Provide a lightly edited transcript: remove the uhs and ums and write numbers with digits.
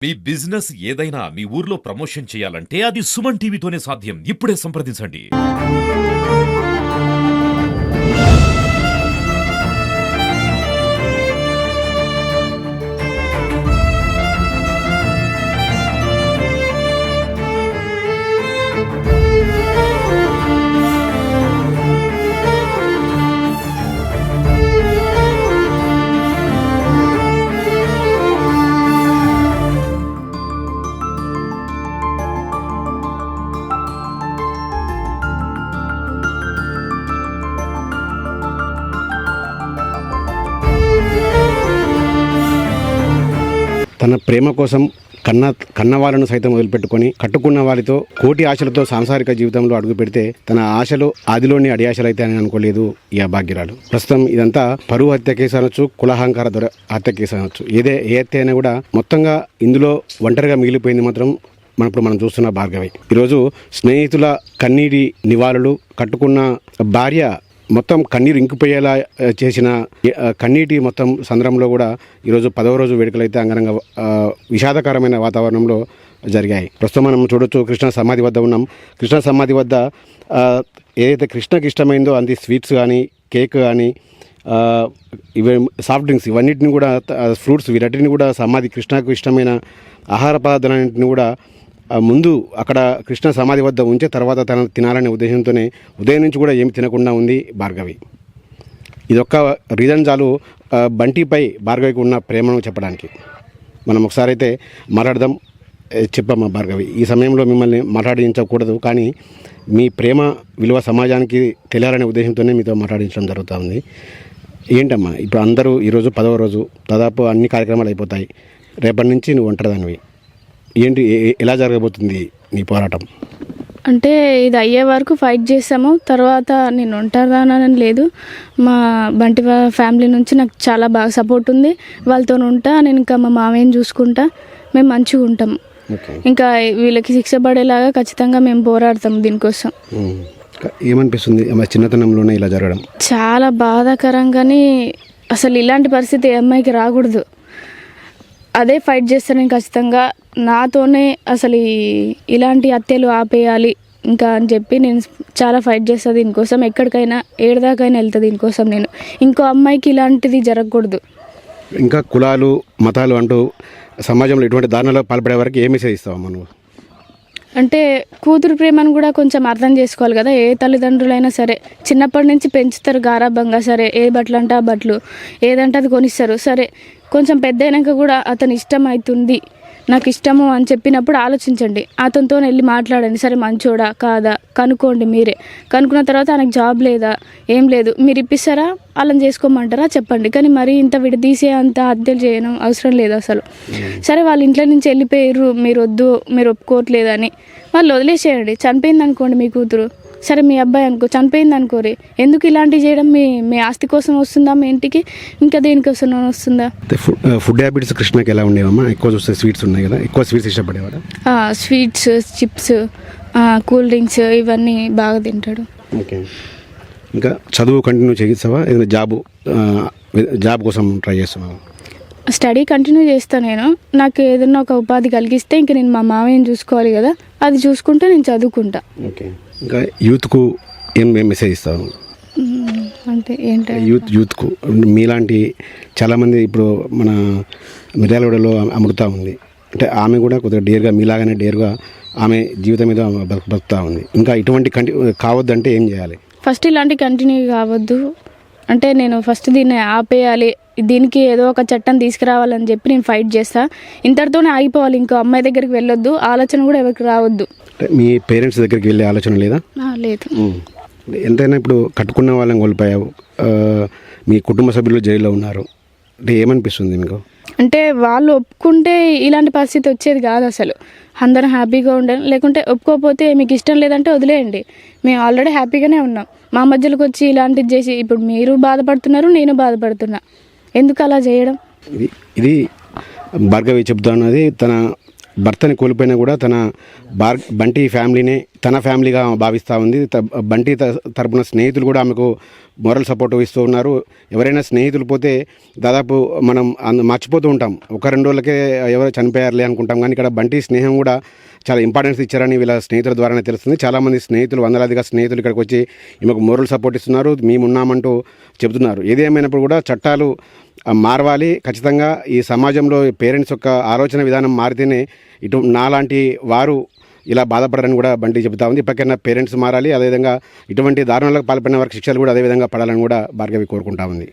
మీ business ఏదైనా మీ ఊర్లో promotion చేయాలంటే అది సుమన్ టీవీతోనే సాధ్యం. ఇప్పుడే సంప్రదించండి. తన ప్రేమ కోసం కన్న వాళ్ళను సైతం వదిలిపెట్టుకొని కట్టుకున్న వారితో కోటి ఆశలతో సాంసారిక జీవితంలో అడుగు పెడితే తన ఆశలు ఆదిలోని అడియాశలు అయితే అని అనుకోలేదు ఈ అభాగ్యురాలు. ప్రస్తుతం ఇదంతా పరువు హత్య కేసు అనొచ్చు, కులహంకార హత్య కేసు అనొచ్చు. ఏ హత్య అయినా కూడా మొత్తంగా ఇందులో ఒంటరిగా మిగిలిపోయింది మాత్రం మనం చూస్తున్న భార్గవి. ఈరోజు స్నేహితుల కన్నీటి నివాళులు, కట్టుకున్న భార్య మొత్తం కన్నీరు ఇంకిపోయేలా చేసిన కన్నీటి మొత్తం సంద్రంలో కూడా ఈరోజు 10వ రోజు వేడుకలు అయితే అంగరంగ విషాదకరమైన వాతావరణంలో జరిగాయి. ప్రస్తుతం మనం చూడొచ్చు, కృష్ణ సమాధి వద్ద ఉన్నాం. కృష్ణ సమాధి వద్ద ఏదైతే కృష్ణకి ఇష్టమైందో అంది స్వీట్స్ కానీ, కేక్ కానీ, ఇవి సాఫ్ట్ డ్రింక్స్, ఇవన్నిటిని కూడా, ఫ్రూట్స్, వీటన్నిటిని కూడా కృష్ణకు ఇష్టమైన ఆహార పదార్థాలన్నింటిని కూడా ముందు అక్కడ కృష్ణ సమాధి వద్ద ఉంచే తర్వాత తన తినాలనే ఉద్దేశంతోనే ఉదయం నుంచి కూడా ఏమి తినకుండా ఉంది భార్గవి. ఇదొక్క రీజన్ చాలు బంటిపై భార్గవికి ఉన్న ప్రేమను చెప్పడానికి. మనం ఒకసారి అయితే మాట్లాడదాం. చెప్పమ్మా భార్గవి, ఈ సమయంలో మిమ్మల్ని మాట్లాడించకూడదు, కానీ మీ ప్రేమ విలువ సమాజానికి తెలియాలనే ఉద్దేశంతోనే మీతో మాట్లాడించడం జరుగుతుంది. ఏంటమ్మా, ఇప్పుడు అందరూ ఈరోజు 10వ రోజు, దాదాపు అన్ని కార్యక్రమాలు అయిపోతాయి. రేపటి నుంచి నువ్వు ఒంటరిదానివి. ఏంటి, ఎలా జరగబోతుంది నీ పోరాటం? అంటే ఇది అయ్యే వరకు ఫైట్ చేస్తాము. తర్వాత నేను ఉంటానని లేదు. మా బంటి ఫ్యామిలీ నుంచి నాకు చాలా బాగా సపోర్ట్ ఉంది. వాళ్ళతో ఉంటా నేను. ఇంకా మా మామయ్యని చూసుకుంటా. మేము మంచిగా ఉంటాం. ఇంకా వీళ్ళకి శిక్ష పడేలాగా ఖచ్చితంగా మేము పోరాడతాం దీనికోసం. ఏమనిపిస్తుంది చిన్నతనంలోనే ఇలా జరగడం? చాలా బాధాకరంగానే. అసలు ఇలాంటి పరిస్థితి ఏ అమ్మాయికి రాకూడదు. అదే ఫైట్ చేస్తాను నేను ఖచ్చితంగా. నాతోనే అసలు ఇలాంటి హత్యలు ఆపేయాలి ఇంకా అని చెప్పి నేను చాలా ఫైట్ చేస్తాను దీనికోసం. ఎక్కడికైనా ఏడదాకైనా వెళ్తా దీనికోసం. నేను ఇంకో అమ్మాయికి ఇలాంటిది జరగకూడదు. ఇంకా కులాలు, మతాలు అంటూ సమాజంలో ఇటువంటి దారుణాలు పాల్పడే వరకు ఏ మెసేజ్ ఇస్తావమ్మా నువ్వు? అంటే కూతురు ప్రేమను కూడా కొంచెం అర్థం చేసుకోవాలి కదా. ఏ తల్లిదండ్రులైనా సరే చిన్నప్పటి నుంచి పెంచుతారు గారాబంగా. సరే, ఏ బట్టలు అంటే ఆ బట్టలు, ఏదంటే అది కొనిస్తారు. సరే, కొంచెం పెద్ద అయినాక కూడా అతను ఇష్టం అవుతుంది, నాకు ఇష్టము అని చెప్పినప్పుడు ఆలోచించండి. అతనితో వెళ్ళి మాట్లాడండి. సరే, మంచోడా కాదా కనుక్కోండి. మీరే కనుక్కున్న తర్వాత ఆయనకు జాబ్ లేదా, ఏం లేదు, మీరు ఇప్పిస్తారా, వాళ్ళని చేసుకోమంటారా చెప్పండి. కానీ మరి ఇంత విడదీసే అంత హత్యలు చేయడం అవసరం లేదు అసలు. సరే, వాళ్ళ ఇంట్లో నుంచి వెళ్ళిపోయారు, మీరు వద్దు, మీరు ఒప్పుకోవట్లేదని వాళ్ళు వదిలేసేయండి. చనిపోయింది అనుకోండి మీ కూతురు, సరే మీ అబ్బాయి అనుకో, చనిపోయింది అనుకోరి. ఎందుకు ఇలాంటివి చేయడం? మీ ఆస్తి కోసం వస్తుందా మీ ఇంటికి? ఇంకా దేనికోసం వస్తుందా? ఫుడ్ హ్యాబిట్స్ కృష్ణకి ఎలా ఉండేవమ్మా? ఎక్కువ చూస్తే స్వీట్స్ ఉన్నాయి కదా, ఎక్కువ స్వీట్స్ ఇష్టపడేవాడు? స్వీట్స్, చిప్స్, కూల్ డ్రింక్స్ ఇవన్నీ బాగా తింటాడు. ఓకే. ఇంకా చదువు కంటిన్యూ చేస్తావా? ఏదైనా జాబ్ కోసం ట్రై చేస్తున్నావా? స్టడీ కంటిన్యూ చేస్తాను నేను. నాకు ఏదైనా ఒక ఉపాధి కలిగిస్తే ఇంక నేను మా మామయ్యని చూసుకోవాలి కదా, అది చూసుకుంటే నేను చదువుకుంటా. ఓకే. ఇంకా యూత్కు ఏం మెసేజ్ ఇస్తావు? అంటే ఏంటి, యూత్కు మీలాంటి చాలామంది ఇప్పుడు మన మిర్యాలగూడలో అమృత ఉంది. అంటే ఆమె కూడా కొద్దిగా డేర్గా, మీలాగానే డేర్గా ఆమె జీవితం మీద బతుకుతూ ఉంది. ఇంకా ఇటువంటి కావద్దంటే ఏం చేయాలి? ఫస్ట్ ఇలాంటి కంటిన్యూ కావద్దు అంటే నేను ఫస్ట్ దీన్ని ఆపేయాలి, దీనికి ఏదో ఒక చట్టం తీసుకురావాలని చెప్పి నేను ఫైట్ చేస్తా. ఇంతటితోనే ఆగిపోవాలి. ఇంకో అమ్మాయి దగ్గరికి వెళ్ళొద్దు, ఆలోచన కూడా ఎవరికి రావద్దు. మీ పేరెంట్స్ దగ్గరికి వెళ్ళే ఆలోచన లేదా? లేదు. ఎంతైనా ఇప్పుడు కట్టుకున్న వాళ్ళని కోల్పోయావు, మీ కుటుంబ సభ్యులు జైల్లో ఉన్నారు, అంటే ఏమనిపిస్తుంది మీకు? అంటే వాళ్ళు ఒప్పుకుంటే ఇలాంటి పరిస్థితి వచ్చేది కాదు అసలు. అందరం హ్యాపీగా ఉండాలి. లేకుంటే ఒప్పుకోకపోతే మీకు ఇష్టం లేదంటే వదిలేయండి. మేము ఆల్రెడీ హ్యాపీగానే ఉన్నాం. మా మధ్యలోకి వచ్చి ఇలాంటిది చేసి ఇప్పుడు మీరు బాధపడుతున్నారు, నేను బాధపడుతున్నా. ఎందుకు అలా చేయడం? ఇది భార్గవి చెప్తా ఉన్నది. తన భర్తని కోల్పోయినా కూడా తన బంటి ఫ్యామిలీనే తన ఫ్యామిలీగా భావిస్తూ ఉంది. బంటి తరపున స్నేహితులు కూడా ఆమెకు మోరల్ సపోర్ట్ ఇస్తూ ఉన్నారు. ఎవరైనా స్నేహితులు పోతే దాదాపు మనం మర్చిపోతూ ఉంటాం, 1-2 రోజులకే ఎవరో చనిపోయారులే అనుకుంటాం. కానీ ఇక్కడ బంటి స్నేహం కూడా చాలా ఇంపార్టెన్స్ ఇచ్చారని వీళ్ళ స్నేహితుల ద్వారానే తెలుస్తుంది. చాలామంది స్నేహితులు, వందలాదిగా స్నేహితులు ఇక్కడికి వచ్చి ఈమెకు మోరల్ సపోర్ట్ ఇస్తున్నారు, మేమున్నామంటూ చెబుతున్నారు. ఏదేమైనప్పుడు కూడా చట్టాలు మారవాలి. ఖచ్చితంగా ఈ సమాజంలో పేరెంట్స్ యొక్క ఆలోచన విధానం మారితేనే ఇటు నాలాంటి వారు ఇలా బాధపడరని కూడా బంటి చెబుతా ఉంది. ఇప్పటికైనా పేరెంట్స్ మారాలి. అదేవిధంగా ఇటువంటి దారుణాలకు పాల్పడిన వారికి శిక్షలు కూడా అదేవిధంగా పడాలని కూడా భార్గవి కోరుకుంటా ఉంది.